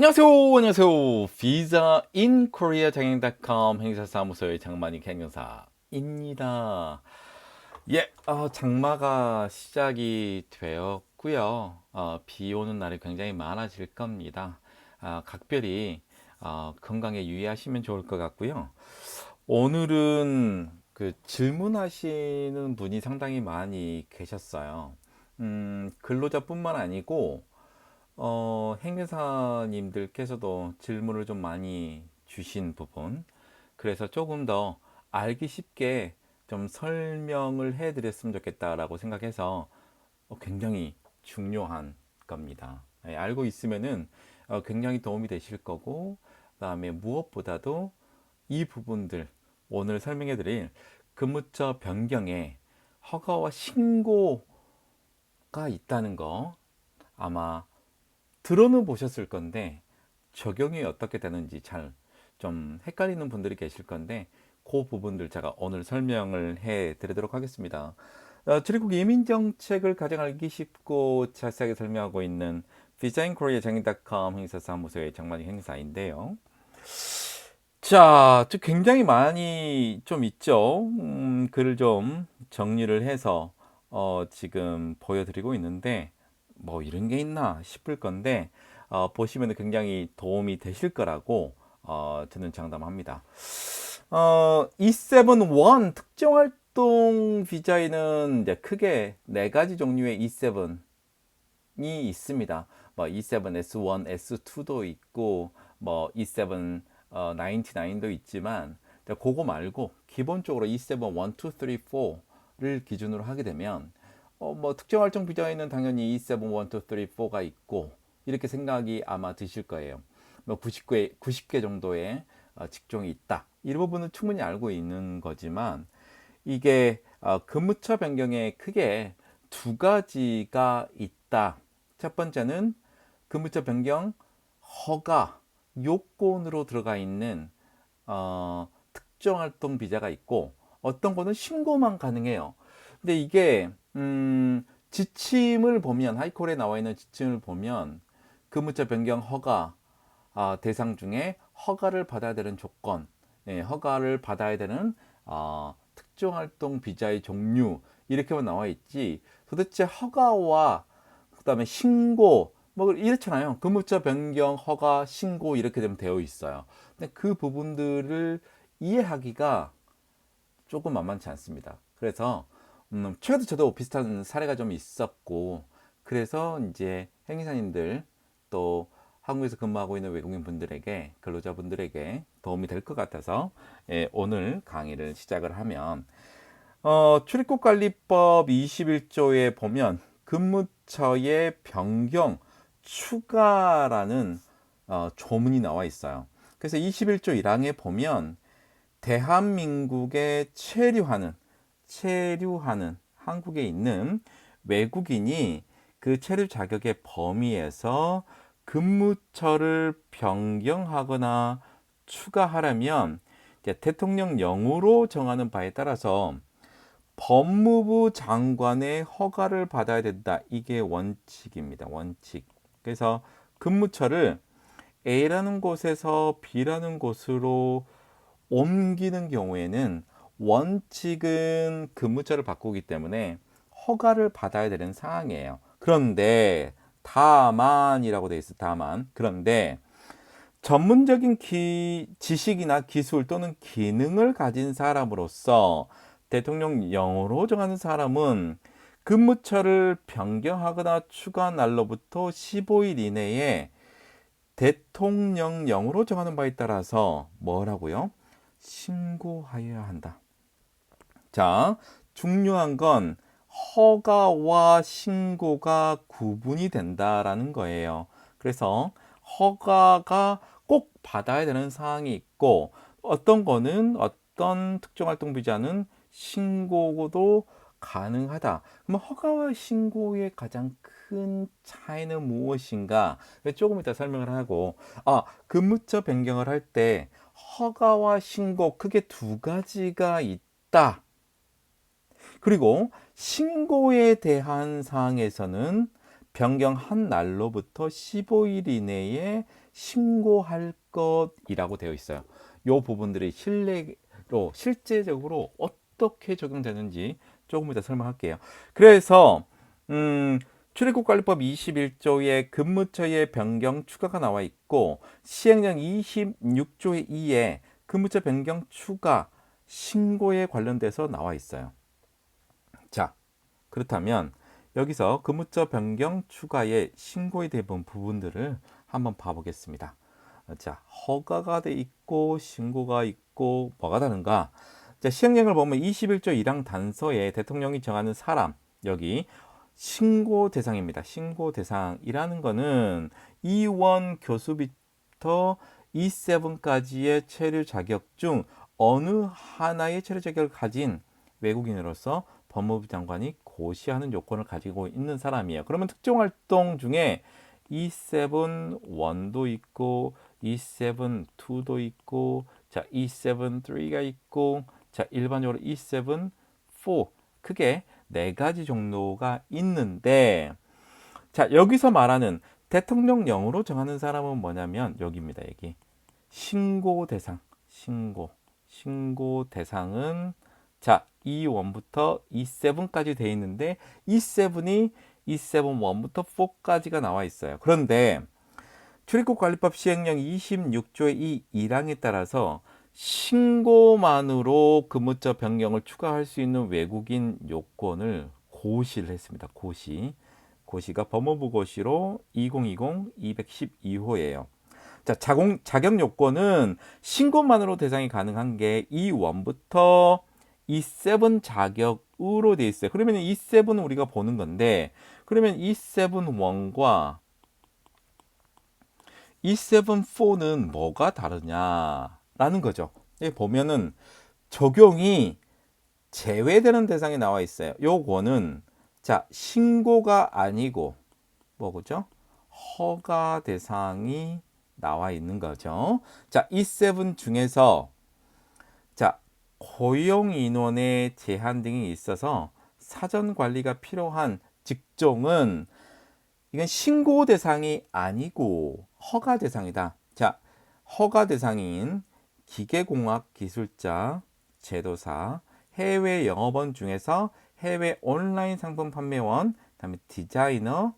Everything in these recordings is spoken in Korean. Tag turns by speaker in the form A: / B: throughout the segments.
A: 안녕하세요. 비자 인 코리아 장행닷컴 행사사무소의 장만익 행사입니다. 장마가 시작이 되었고요. 비 오는 날이 굉장히 많아질 겁니다. 각별히 건강에 유의하시면 좋을 것 같고요. 오늘은 그 질문하시는 분이 상당히 많이 계셨어요. 근로자뿐만 아니고 행사님들께서도 질문을 좀 많이 주신 부분, 그래서 조금 더 알기 쉽게 좀 설명을 해 드렸으면 좋겠다라고 생각해서 굉장히 중요한 겁니다. 알고 있으면은 굉장히 도움이 되실 거고, 그다음에 무엇보다도 이 부분들, 오늘 설명해 드릴 근무처 변경에 허가와 신고가 있다는 거 아마 들어는 보셨을 건데 적용이 어떻게 되는지 잘 좀 헷갈리는 분들이 계실 건데, 그 부분들 제가 오늘 설명을 해 드리도록 하겠습니다. 출입국 이민 정책을 가장 알기 쉽고 자세하게 설명하고 있는 디자인 코리아 장인닷컴 행사사무소의 정만희 행사인데요. 자, 굉장히 많이 좀 있죠. 글을 좀 정리를 해서 지금 보여드리고 있는데, 뭐 이런 게 있나 싶을 건데, 보시면 굉장히 도움이 되실 거라고 저는 장담합니다. E7-1 특정활동 비자에는 이제 크게 네 가지 종류의 E7이 있습니다. 뭐 E7 S1, S2도 있고, 뭐 E7 99도 있지만, 그거 말고 기본적으로 E7 1, 2, 3, 4를 기준으로 하게 되면 뭐 특정 활동 비자에는 당연히 E7 1, 2, 3, 4가 있고, 이렇게 생각이 아마 드실 거예요. 뭐 90개 정도의 직종이 있다. 이 부분은 충분히 알고 있는 거지만, 이게 근무처 변경에 크게 두 가지가 있다. 첫 번째는 근무처 변경 허가 요건으로 들어가 있는 특정 활동 비자가 있고, 어떤 거는 신고만 가능해요. 근데 이게 지침을 보면, 하이콜에 나와 있는 지침을 보면 근무처 변경 허가 대상 중에 허가를 받아야 되는 조건, 허가를 받아야 되는 특정 활동 비자의 종류, 이렇게만 나와 있지, 도대체 허가와 그다음에 신고 뭐 이렇잖아요. 근무처 변경 허가 신고 이렇게 되면 되어 있어요. 근데 그 부분들을 이해하기가 조금 만만치 않습니다. 그래서 최근에 저도 비슷한 사례가 좀 있었고, 그래서 이제 행사님들, 또 한국에서 근무하고 있는 외국인 분들에게, 근로자분들에게 도움이 될 것 같아서 오늘 강의를 시작을 하면, 출입국관리법 21조에 보면 근무처의 변경 추가라는 조문이 나와 있어요. 그래서 21조 1항에 보면 대한민국에 체류하는 한국에 있는 외국인이 그 체류 자격의 범위에서 근무처를 변경하거나 추가하려면 이제 대통령령으로 정하는 바에 따라서 법무부 장관의 허가를 받아야 된다. 이게 원칙입니다. 원칙. 그래서 근무처를 A라는 곳에서 B라는 곳으로 옮기는 경우에는 원칙은 근무처를 바꾸기 때문에 허가를 받아야 되는 상황이에요. 그런데 다만이라고 되어 있어요. 다만. 그런데 전문적인 지식이나 기술 또는 기능을 가진 사람으로서 대통령령으로 정하는 사람은 근무처를 변경하거나 추가 날로부터 15일 이내에 대통령령으로 정하는 바에 따라서 뭐라고요? 신고하여야 한다. 자, 중요한 건 허가와 신고가 구분이 된다라는 거예요. 그래서 허가가 꼭 받아야 되는 사항이 있고, 어떤 거는, 어떤 특정 활동 비자는 신고도 가능하다. 그럼 허가와 신고의 가장 큰 차이는 무엇인가? 조금 이따 설명을 하고, 근무처 변경을 할 때 허가와 신고 크게 두 가지가 있다. 그리고 신고에 대한 사항에서는 변경한 날로부터 15일 이내에 신고할 것이라고 되어 있어요. 이 부분들이 실제적으로 어떻게 적용되는지 조금 이따 설명할게요. 그래서 출입국관리법 21조에 근무처의 변경 추가가 나와 있고 시행령 26조의 2에 근무처 변경 추가 신고에 관련돼서 나와 있어요. 자, 그렇다면 여기서 근무처 변경 추가의 신고에 대한 부분들을 한번 봐보겠습니다. 자, 허가가 돼 있고 신고가 있고 뭐가 다른가? 자, 시행령을 보면 21조 1항 단서에 대통령이 정하는 사람, 여기 신고 대상입니다. 신고 대상이라는 거는 E1 교수부터 E7까지의 체류 자격 중 어느 하나의 체류 자격을 가진 외국인으로서 법무부 장관이 고시하는 요건을 가지고 있는 사람이에요. 그러면 특정활동 중에 E7-1도 있고 E7-2도 있고 자 E7-3가 있고 자 일반적으로 E7-4 크게 네 가지 종류가 있는데 자 여기서 말하는 대통령령으로 정하는 사람은 뭐냐면 여기입니다. 여기 신고 대상 신고 대상은 자 E1부터 E7까지 돼 있는데 E7이 E7-1부터 4까지가 나와 있어요. 그런데 출입국관리법 시행령 26조의 이 1항에 따라서 신고만으로 근무처 변경을 추가할 수 있는 외국인 요건을 고시를 했습니다. 고시가 법무부 고시로 2020-212호예요. 자, 자격 요건은 신고만으로 대상이 가능한 게 E1부터 E7 자격으로 돼 있어요. 그러면 E7은 우리가 보는 건데 그러면 E7-1과 E7-4는 뭐가 다르냐라는 거죠. 여기 보면은 적용이 제외되는 대상이 나와 있어요. 요거는 자 신고가 아니고 뭐죠? 허가 대상이 나와 있는 거죠. 자 E7 중에서 자 고용 인원의 제한 등이 있어서 사전 관리가 필요한 직종은 이건 신고 대상이 아니고 허가 대상이다. 자, 허가 대상인 기계공학 기술자, 제도사, 해외 영업원 중에서 해외 온라인 상품 판매원, 그다음에 디자이너,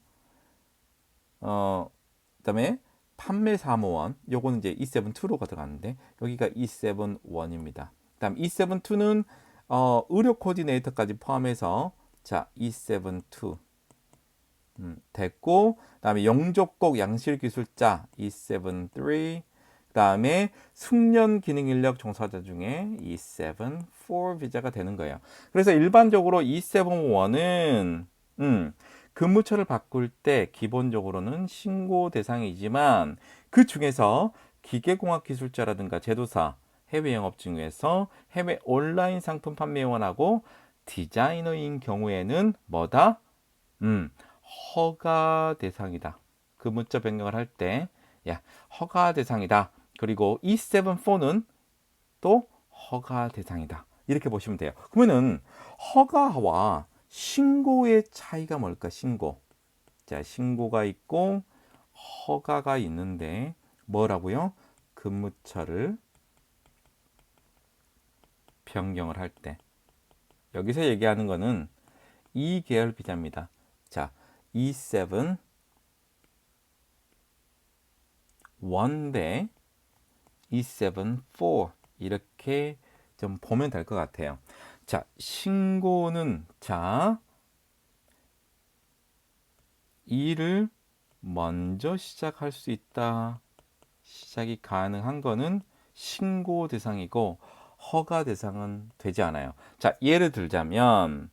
A: 그다음에 판매 사무원. 요거는 이제 E7-2로 들어가는데 여기가 E7-1입니다. 그다음 E7-2는 의료 코디네이터까지 포함해서 자 E7-2 됐고 그다음에 영족국 양실기술자 E7-3 그다음에 숙련 기능 인력 종사자 중에 E7-4 비자가 되는 거예요. 그래서 일반적으로 E7-1은 근무처를 바꿀 때 기본적으로는 신고 대상이지만 그 중에서 기계공학 기술자라든가 제도사, 해외 영업 중에서 해외 온라인 상품 판매원하고 디자이너인 경우에는 뭐다? 허가 대상이다. 근무처 변경을 할 때, 야, 허가 대상이다. 그리고 E7-4는 또 허가 대상이다. 이렇게 보시면 돼요. 그러면은 허가와 신고의 차이가 뭘까? 신고. 자, 신고가 있고 허가가 있는데 뭐라고요? 근무처를 변경을 할 때. 여기서 얘기하는 거는 이 계열 비자입니다. 자, E7 1대 E7 4 이렇게 좀 보면 될 것 같아요. 자, 신고는 자 일을 먼저 시작할 수 있다. 시작이 가능한 거는 신고 대상이고 허가 대상은 되지 않아요. 자, 예를 들자면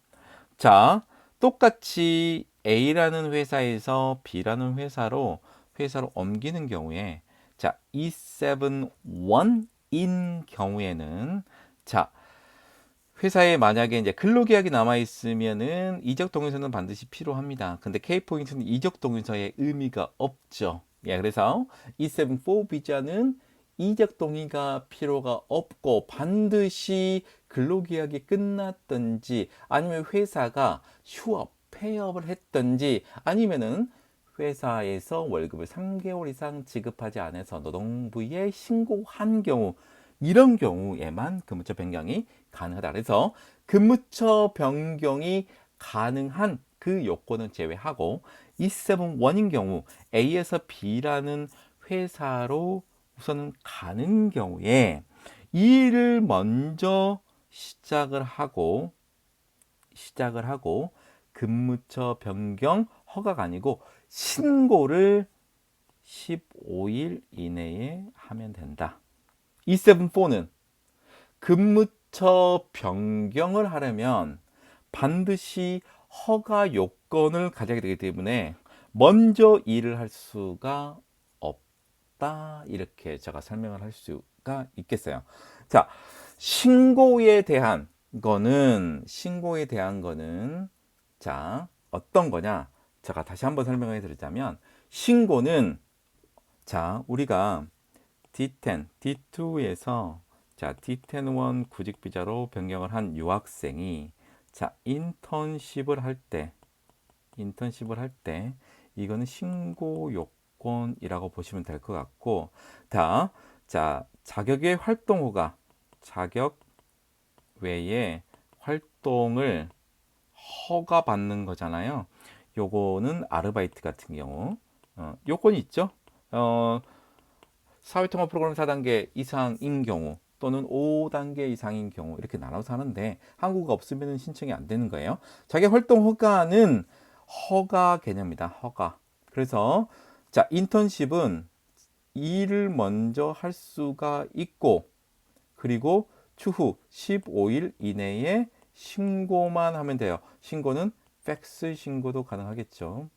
A: 자, 똑같이 A라는 회사에서 B라는 회사로 옮기는 경우에 자, E7-1인 경우에는 자, 회사에 만약에 이제 근로계약이 남아 있으면은 이적 동의서는 반드시 필요합니다. 근데 K포인트는 이적 동의서의 의미가 없죠. 예, 그래서 E7-4 비자는 이적 동의가 필요가 없고 반드시 근로계약이 끝났든지 아니면 회사가 휴업, 폐업을 했든지 아니면은 회사에서 월급을 3개월 이상 지급하지 않아서 노동부에 신고한 경우, 이런 경우에만 근무처 변경이 가능하다. 그래서 근무처 변경이 가능한 그 요건은 제외하고 E7-1인 경우 A에서 B라는 회사로 우선은 가는 경우에 이 일을 먼저 시작을 하고 근무처 변경 허가가 아니고 신고를 15일 이내에 하면 된다. E7-4는 근무처 변경을 하려면 반드시 허가 요건을 가져야 되기 때문에 먼저 일을 할 수가 없다. 이렇게 제가 설명을 할 수가 있겠어요. 자, 신고에 대한 거는 자, 어떤 거냐? 제가 다시 한번 설명해 드리자면 신고는 자, 우리가 D10, D2에서 자, D10-1 구직 비자로 변경을 한 유학생이 자, 인턴십을 할 때 이거는 신고 요건이라고 보시면 될 것 같고, 자, 자격 외에 활동을 허가받는 거잖아요. 요거는 아르바이트 같은 경우 요건이 있죠. 사회통합 프로그램 4단계 이상인 경우 또는 5단계 이상인 경우 이렇게 나눠서 하는데 한국어가 없으면 신청이 안 되는 거예요. 자격 활동 허가는 허가 개념이다. 허가. 그래서 자, 인턴십은 일을 먼저 할 수가 있고, 그리고 추후 15일 이내에 신고만 하면 돼요. 신고는 팩스 신고도 가능하겠죠.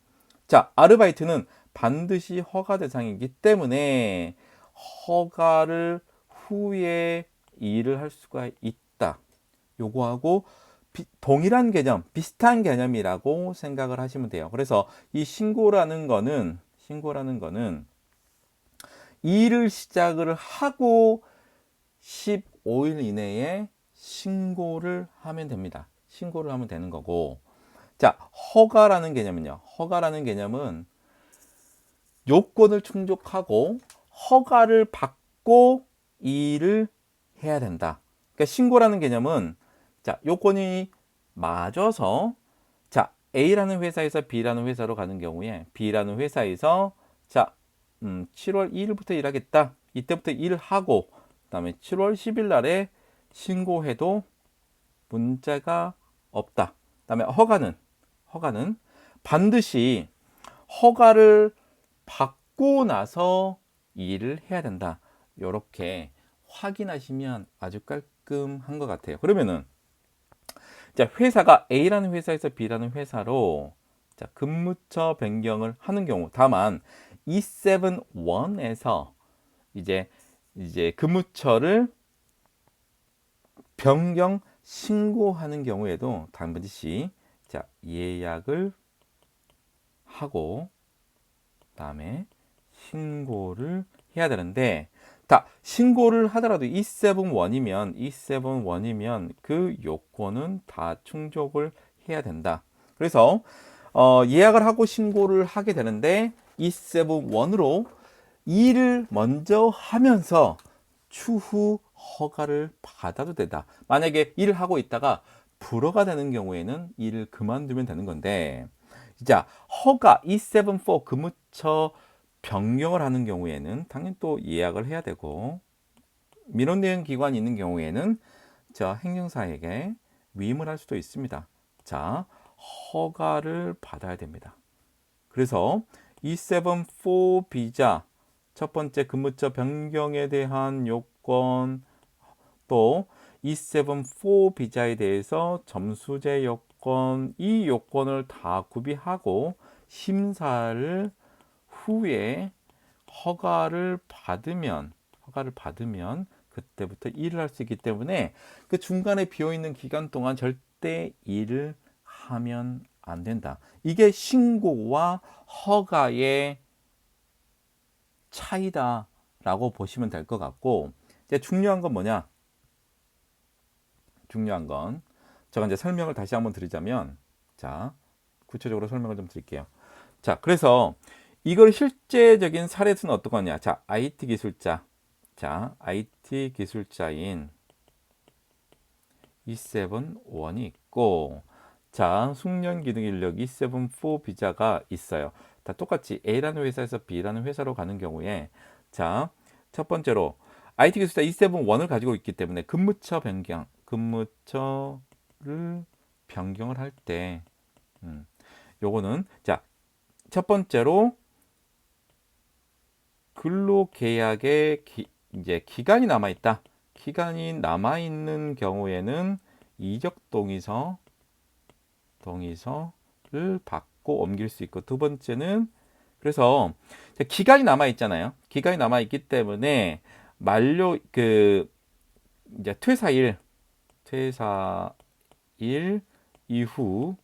A: 자, 아르바이트는 반드시 허가 대상이기 때문에 허가를 후에 일을 할 수가 있다. 요거하고 동일한 개념, 비슷한 개념이라고 생각을 하시면 돼요. 그래서 이 신고라는 거는 일을 시작을 하고 15일 이내에 신고를 하면 됩니다. 신고를 하면 되는 거고, 자, 허가라는 개념은 요건을 충족하고 허가를 받고 일을 해야 된다. 그러니까 신고라는 개념은 자, 요건이 맞아서 자, A라는 회사에서 B라는 회사로 가는 경우에 B라는 회사에서 자, 7월 2일부터 일하겠다. 이때부터 일을 하고 그다음에 7월 10일 날에 신고해도 문제가 없다. 그다음에 허가는 반드시 허가를 받고 나서 일을 해야 된다. 이렇게 확인하시면 아주 깔끔한 것 같아요. 그러면은 자, 회사가 A라는 회사에서 B라는 회사로 자, 근무처 변경을 하는 경우, 다만 E7-1에서 이제 근무처를 변경 신고하는 경우에도 반드시 자, 예약을 하고 그다음에 신고를 해야 되는데, 신고를 하더라도 E7-1이면 그 요건은 다 충족을 해야 된다. 그래서 예약을 하고 신고를 하게 되는데 E7-1으로 일을 먼저 하면서 추후 허가를 받아도 된다. 만약에 일을 하고 있다가 불허가 되는 경우에는 일을 그만두면 되는 건데, 자, 허가 E7-4 근무처 변경을 하는 경우에는 당연히 또 예약을 해야 되고, 민원대행 기관이 있는 경우에는 자, 행정사에게 위임을 할 수도 있습니다. 자, 허가를 받아야 됩니다. 그래서 E7-4 비자 첫 번째 근무처 변경에 대한 요건, 또 E7-4 비자에 대해서 점수제 요건, 이 요건을 다 구비하고 심사를 후에 허가를 받으면 그때부터 일을 할 수 있기 때문에 그 중간에 비어 있는 기간 동안 절대 일을 하면 안 된다. 이게 신고와 허가의 차이다라고 보시면 될 것 같고, 이제 중요한 건 뭐냐? 중요한 건 제가 이제 설명을 다시 한번 드리자면, 자, 구체적으로 설명을 좀 드릴게요. 자, 그래서 이걸 실제적인 사례수는 어떤 거냐? 자, IT 기술자. 자, IT 기술자인 E7-1이 있고, 자, 숙련 기능 인력 E7-4 비자가 있어요. 다 똑같이 A라는 회사에서 B라는 회사로 가는 경우에, 자, 첫 번째로 IT 기술자 E7-1을 가지고 있기 때문에 근무처를 변경을 할 때, 요거는, 자, 첫 번째로 근로계약에 이제 기간이 남아 있다. 기간이 남아 있는 경우에는 이적 동의서를 받고 옮길 수 있고, 두 번째는 그래서 기간이 남아 있잖아요. 기간이 남아 있기 때문에 만료 이제 퇴사일 이후에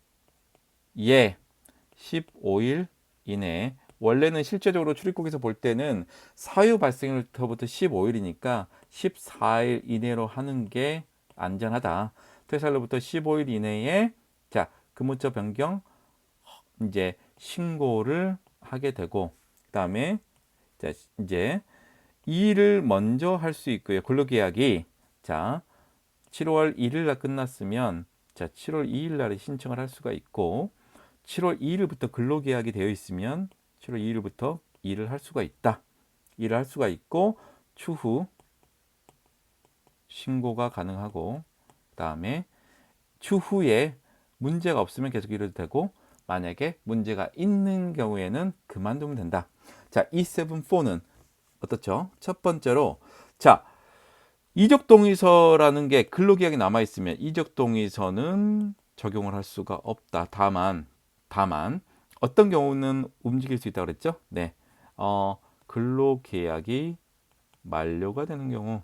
A: 15일 이내, 원래는 실제적으로 출입국에서 볼 때는 사유 발생일부터 15일이니까 14일 이내로 하는 게 안전하다. 퇴사일로부터 15일 이내에 자, 근무처 변경 이제 신고를 하게 되고, 그다음에 이제 이 일을 먼저 할 수 있고요. 근로계약이 자, 7월 1일 날 끝났으면 자, 7월 2일 날에 신청을 할 수가 있고, 7월 2일부터 근로계약이 되어 있으면 7월 2일부터 일을 할 수가 있다. 일을 할 수가 있고, 추후 신고가 가능하고, 그다음에 추후에 문제가 없으면 계속 일해도 되고, 만약에 문제가 있는 경우에는 그만두면 된다. 자, E7-4는 어떻죠? 첫 번째로, 자, 이적동의서라는 게 근로계약이 남아있으면 이적동의서는 적용을 할 수가 없다. 다만 어떤 경우는 움직일 수 있다고 그랬죠? 네, 근로계약이 만료가 되는 경우,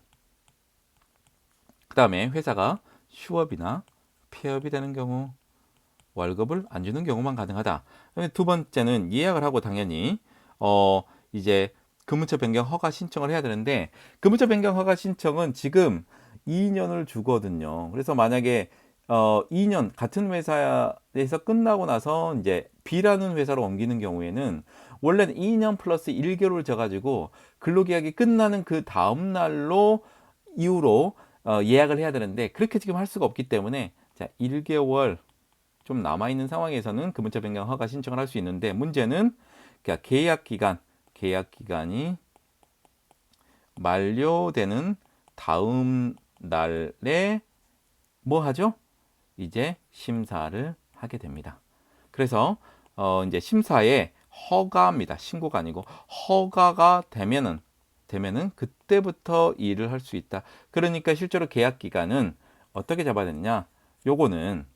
A: 그 다음에 회사가 휴업이나 폐업이 되는 경우, 월급을 안 주는 경우만 가능하다. 두 번째는 예약을 하고 당연히 이제 근무처 변경 허가 신청을 해야 되는데, 근무처 변경 허가 신청은 지금 2년을 주거든요. 그래서 만약에 2년 같은 회사에서 끝나고 나서 이제 B라는 회사로 옮기는 경우에는 원래는 2년 플러스 1개월 져가지고 근로계약이 끝나는 그 다음 날로 이후로 예약을 해야 되는데, 그렇게 지금 할 수가 없기 때문에 자, 1개월 좀 남아있는 상황에서는 근무처 변경 허가 신청을 할 수 있는데, 문제는 그러니까 계약 기간이 만료되는 다음 날에 뭐 하죠? 이제 심사를 하게 됩니다. 그래서 이제 심사에 허가입니다. 신고가 아니고 허가가 되면은 그때부터 일을 할 수 있다. 그러니까 실제로 계약 기간은 어떻게 잡아야 되느냐? 요거는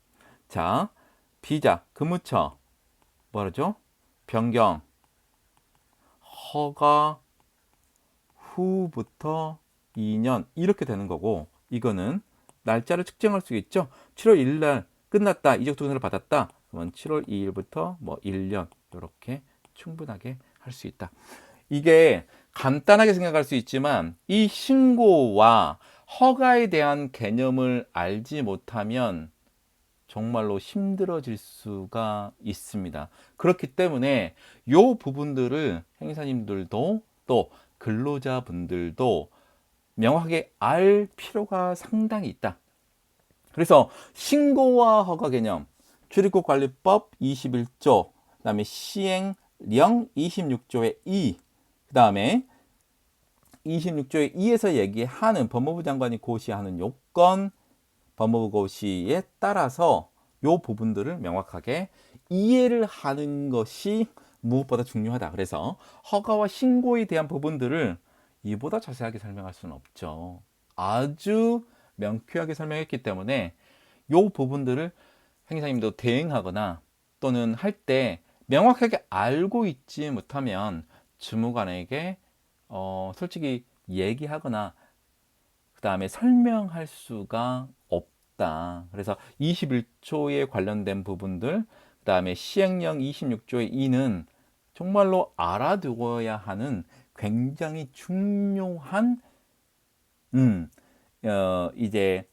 A: 자, 비자, 근무처 뭐라죠? 변경 허가 후부터 2년 이렇게 되는 거고, 이거는 날짜를 측정할 수 있죠. 7월 1일 날 끝났다. 이적 동의서를 받았다. 그러면 7월 2일부터 뭐 1년 이렇게 충분하게 할 수 있다. 이게 간단하게 생각할 수 있지만 이 신고와 허가에 대한 개념을 알지 못하면 정말로 힘들어질 수가 있습니다. 그렇기 때문에 이 부분들을 행사님들도 또 근로자분들도 명확하게 알 필요가 상당히 있다. 그래서 신고와 허가 개념, 출입국 관리법 21조, 그다음에 시행령 26조의 2, 그다음에 26조의 2에서 얘기하는 법무부 장관이 고시하는 요건, 법무부 고시에 따라서 요 부분들을 명확하게 이해를 하는 것이 무엇보다 중요하다. 그래서 허가와 신고에 대한 부분들을 이보다 자세하게 설명할 수는 없죠. 아주 명쾌하게 설명했기 때문에 요 부분들을 행사님도 대행하거나 또는 할 때 명확하게 알고 있지 못하면 주무관에게 솔직히 얘기하거나 그 다음에 설명할 수가 없다. 그래서 21조에 관련된 부분들, 그 다음에 시행령 26조의 2는 정말로 알아두어야 하는 굉장히 중요한 이제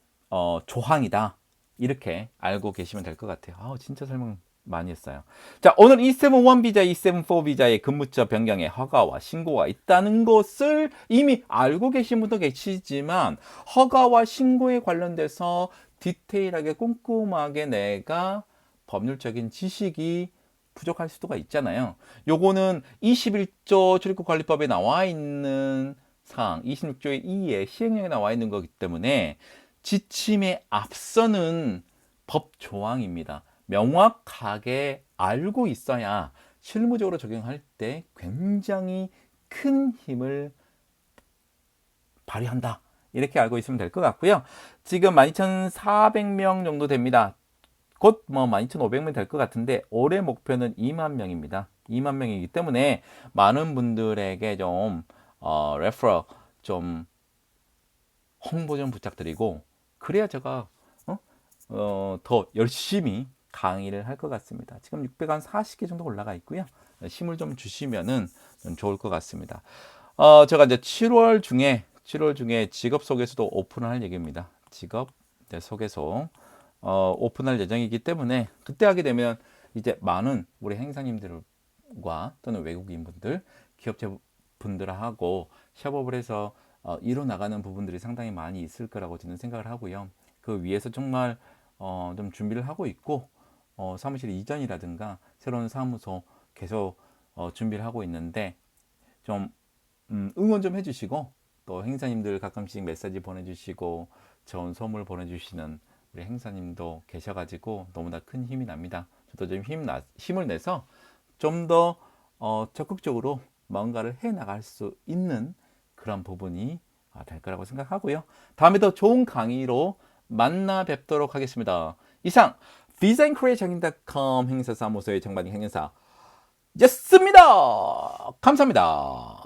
A: 조항이다. 이렇게 알고 계시면 될 것 같아요. 진짜 설명 많이 했어요. 자, 오늘 E71 비자, E74 비자의 근무처 변경에 허가와 신고가 있다는 것을 이미 알고 계신 분도 계시지만 허가와 신고에 관련돼서 디테일하게 꼼꼼하게 내가 법률적인 지식이 부족할 수가 있잖아요. 요거는 21조 출입국관리법에 나와 있는 사항, 26조의 2에 시행령에 나와 있는 거기 때문에 지침에 앞서는 법 조항입니다. 명확하게 알고 있어야 실무적으로 적용할 때 굉장히 큰 힘을 발휘한다. 이렇게 알고 있으면 될 것 같고요. 지금 12,400명 정도 됩니다. 곧 뭐 12,500명 될 것 같은데 올해 목표는 2만 명입니다. 2만 명이기 때문에 많은 분들에게 좀 레퍼럴 좀 홍보 좀 부탁드리고 그래야 제가 더 열심히 강의를 할 것 같습니다. 지금 640개 정도 올라가 있고요. 힘을 좀 주시면은 좀 좋을 것 같습니다. 제가 이제 7월 중에 직업 소개서도 오픈을 할 얘기입니다. 직업 소개서 오픈할 예정이기 때문에 그때 하게 되면 이제 많은 우리 행사님들과 또는 외국인분들, 기업체 분들하고 협업을 해서 이뤄 나가는 부분들이 상당히 많이 있을 거라고 저는 생각을 하고요. 그 위해서 정말 좀 준비를 하고 있고 사무실 이전이라든가 새로운 사무소 계속 준비를 하고 있는데 좀 응원 좀 해주시고 또 행사님들 가끔씩 메시지 보내주시고 좋은 선물 보내주시는 우리 행사님도 계셔가지고 너무나 큰 힘이 납니다. 저도 좀 힘을 내서 좀 더 적극적으로 뭔가를 해 나갈 수 있는 그런 부분이 될 거라고 생각하고요. 다음에 더 좋은 강의로 만나 뵙도록 하겠습니다. 이상 visaandcreationing.com 행사사무소의 정관이 행사 였습니다. 감사합니다.